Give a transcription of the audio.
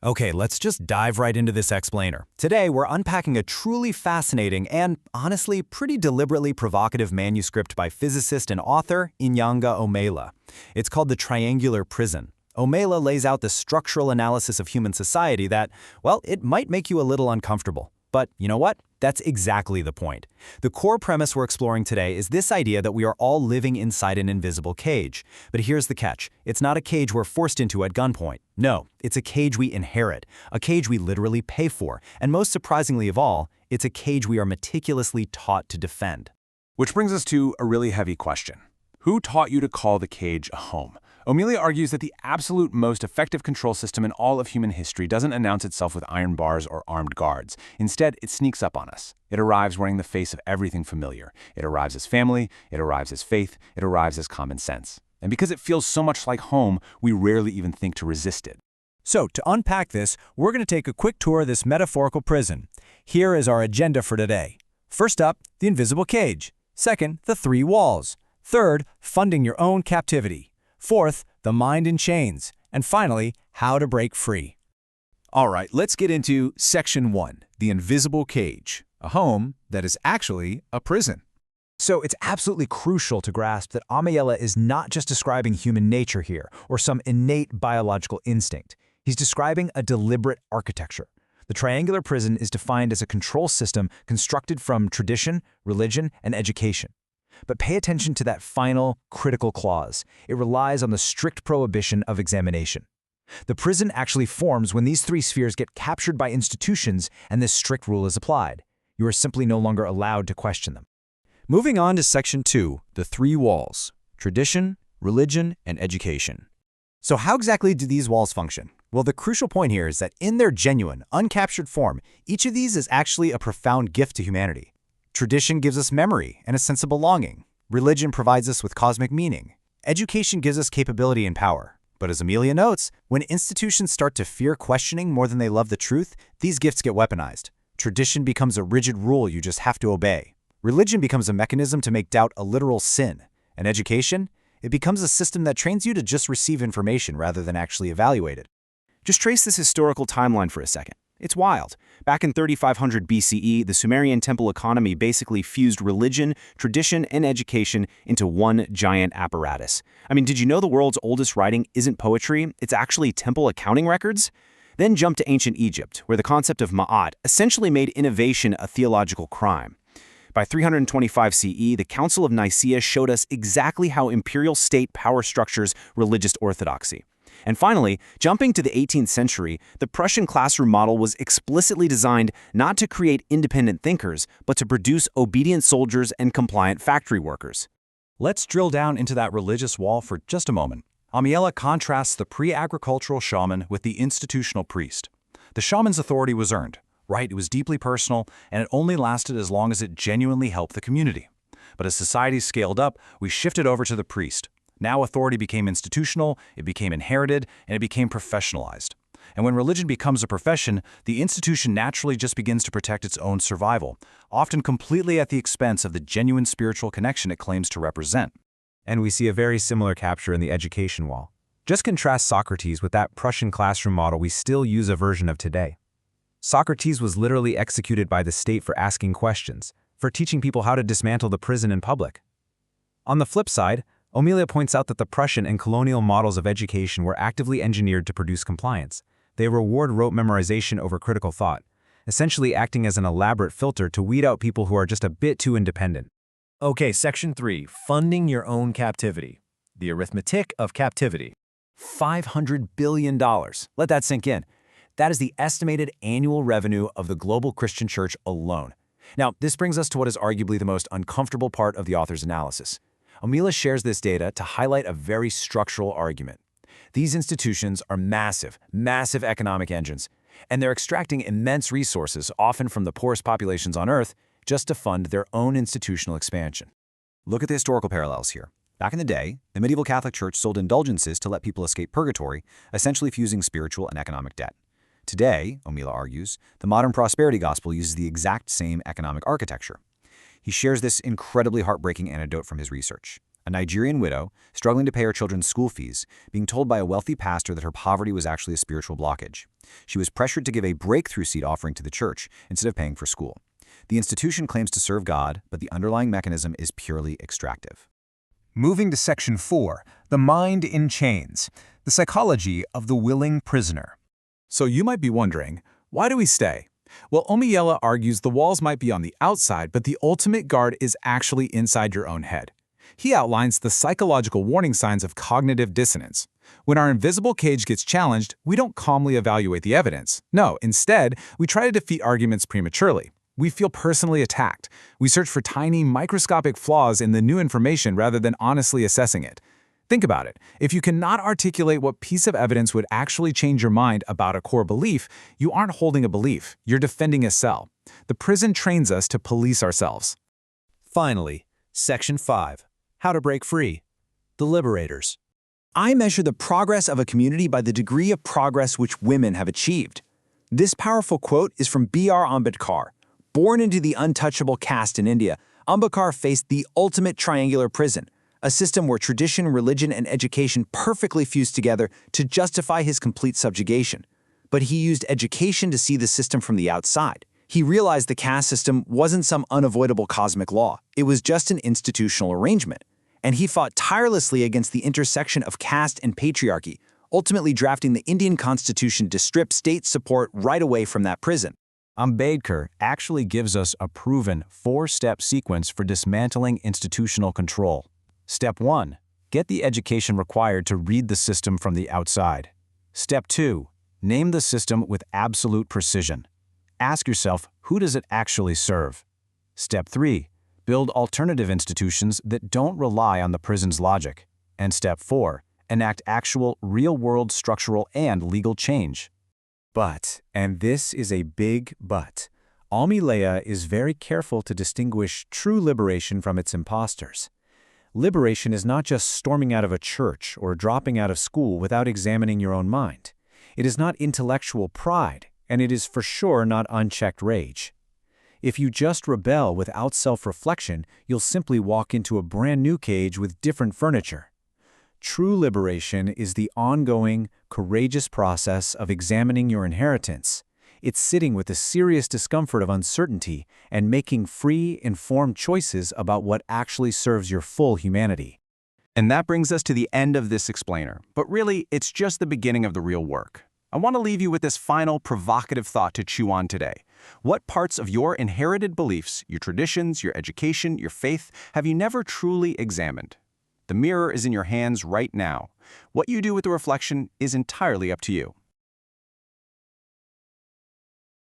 Okay, let's just dive right into this explainer. Today, we're unpacking a truly fascinating and, honestly, pretty deliberately provocative manuscript by physicist and author Inyanga Omela. It's called The Triangular Prison. Omela lays out the structural analysis of human society that, well, it might make you a little uncomfortable. But you know what? That's exactly the point. The core premise we're exploring today is this idea that we are all living inside an invisible cage. But here's the catch. It's not a cage we're forced into at gunpoint. No, it's a cage we inherit, a cage we literally pay for, and most surprisingly of all, it's a cage we are meticulously taught to defend. Which brings us to a really heavy question. Who taught you to call the cage a home? Omela argues that the absolute most effective control system in all of human history doesn't announce itself with iron bars or armed guards. Instead, it sneaks up on us. It arrives wearing the face of everything familiar. It arrives as family, it arrives as faith, it arrives as common sense. And because it feels so much like home, we rarely even think to resist it. So, to unpack this, we're going to take a quick tour of this metaphorical prison. Here is our agenda for today. First up, the invisible cage. Second, the three walls. Third, funding your own captivity. Fourth, the mind in chains. And finally, how to break free. All right, let's get into Section 1, the invisible cage, a home that is actually a prison. So it's absolutely crucial to grasp that Omela is not just describing human nature here, or some innate biological instinct. He's describing a deliberate architecture. The triangular prison is defined as a control system constructed from tradition, religion, and education. But pay attention to that final, critical clause. It relies on the strict prohibition of examination. The prison actually forms when these three spheres get captured by institutions and this strict rule is applied. You are simply no longer allowed to question them. Moving on to Section 2, the three walls, tradition, religion, and education. So how exactly do these walls function? Well, the crucial point here is that in their genuine, uncaptured form, each of these is actually a profound gift to humanity. Tradition gives us memory and a sense of belonging. Religion provides us with cosmic meaning. Education gives us capability and power. But as Omela notes, when institutions start to fear questioning more than they love the truth, these gifts get weaponized. Tradition becomes a rigid rule you just have to obey. Religion becomes a mechanism to make doubt a literal sin. And education? It becomes a system that trains you to just receive information rather than actually evaluate it. Just trace this historical timeline for a second. It's wild. Back in 3500 BCE, the Sumerian temple economy basically fused religion, tradition, and education into one giant apparatus. I mean, did you know the world's oldest writing isn't poetry? It's actually temple accounting records? Then jump to ancient Egypt, where the concept of ma'at essentially made innovation a theological crime. By 325 CE, the Council of Nicaea showed us exactly how imperial state power structures religious orthodoxy. And finally, jumping to the 18th century, the Prussian classroom model was explicitly designed not to create independent thinkers, but to produce obedient soldiers and compliant factory workers. Let's drill down into that religious wall for just a moment. Omela contrasts the pre-agricultural shaman with the institutional priest. The shaman's authority was earned, right? It was deeply personal, and it only lasted as long as it genuinely helped the community. But as society scaled up, we shifted over to the priest. Now authority became institutional, it became inherited, and it became professionalized. And when religion becomes a profession, the institution naturally just begins to protect its own survival, often completely at the expense of the genuine spiritual connection it claims to represent. And we see a very similar capture in the education wall. Just contrast Socrates with that Prussian classroom model we still use a version of today. Socrates was literally executed by the state for asking questions, for teaching people how to dismantle the prison in public. On the flip side, Omela points out that the Prussian and colonial models of education were actively engineered to produce compliance. They reward rote memorization over critical thought, essentially acting as an elaborate filter to weed out people who are just a bit too independent. Okay, Section 3, funding your own captivity. The arithmetic of captivity. $500 billion. Let that sink in. That is the estimated annual revenue of the global Christian church alone. Now, this brings us to what is arguably the most uncomfortable part of the author's analysis. Omela shares this data to highlight a very structural argument. These institutions are massive, massive economic engines, and they're extracting immense resources, often from the poorest populations on Earth, just to fund their own institutional expansion. Look at the historical parallels here. Back in the day, the medieval Catholic Church sold indulgences to let people escape purgatory, essentially fusing spiritual and economic debt. Today, Omela argues, the modern prosperity gospel uses the exact same economic architecture. He shares this incredibly heartbreaking anecdote from his research. a Nigerian widow, struggling to pay her children's school fees, being told by a wealthy pastor that her poverty was actually a spiritual blockage. She was pressured to give a breakthrough seed offering to the church instead of paying for school. The institution claims to serve God, but the underlying mechanism is purely extractive. Moving to Section 4, the mind in chains, the psychology of the willing prisoner. So you might be wondering, why do we stay? Well, Omiela argues the walls might be on the outside, but the ultimate guard is actually inside your own head. He outlines the psychological warning signs of cognitive dissonance. When our invisible cage gets challenged, we don't calmly evaluate the evidence. No, instead, we try to defeat arguments prematurely. We feel personally attacked. We search for tiny, microscopic flaws in the new information rather than honestly assessing it. Think about it. If you cannot articulate what piece of evidence would actually change your mind about a core belief, you aren't holding a belief, you're defending a cell. The prison trains us to police ourselves. Finally, Section 5. How to break free. The liberators. I measure the progress of a community by the degree of progress which women have achieved. This powerful quote is from B.R. Ambedkar. Born into the untouchable caste in India, Ambedkar faced the ultimate triangular prison, a system where tradition, religion, and education perfectly fused together to justify his complete subjugation. But he used education to see the system from the outside. He realized the caste system wasn't some unavoidable cosmic law. It was just an institutional arrangement. And he fought tirelessly against the intersection of caste and patriarchy, ultimately drafting the Indian Constitution to strip state support right away from that prison. Ambedkar actually gives us a proven 4-step sequence for dismantling institutional control. Step 1. Get the education required to read the system from the outside. Step 2. Name the system with absolute precision. Ask yourself, who does it actually serve? Step 3. Build alternative institutions that don't rely on the prison's logic. And Step 4. Enact actual, real-world structural and legal change. But, and this is a big but, Omilela is very careful to distinguish true liberation from its imposters. Liberation is not just storming out of a church or dropping out of school without examining your own mind. It is not intellectual pride, and it is for sure not unchecked rage. If you just rebel without self-reflection, you'll simply walk into a brand new cage with different furniture. True liberation is the ongoing, courageous process of examining your inheritance. It's sitting with the serious discomfort of uncertainty and making free, informed choices about what actually serves your full humanity. And that brings us to the end of this explainer. But really, it's just the beginning of the real work. I want to leave you with this final provocative thought to chew on today. What parts of your inherited beliefs, your traditions, your education, your faith, have you never truly examined? The mirror is in your hands right now. What you do with the reflection is entirely up to you.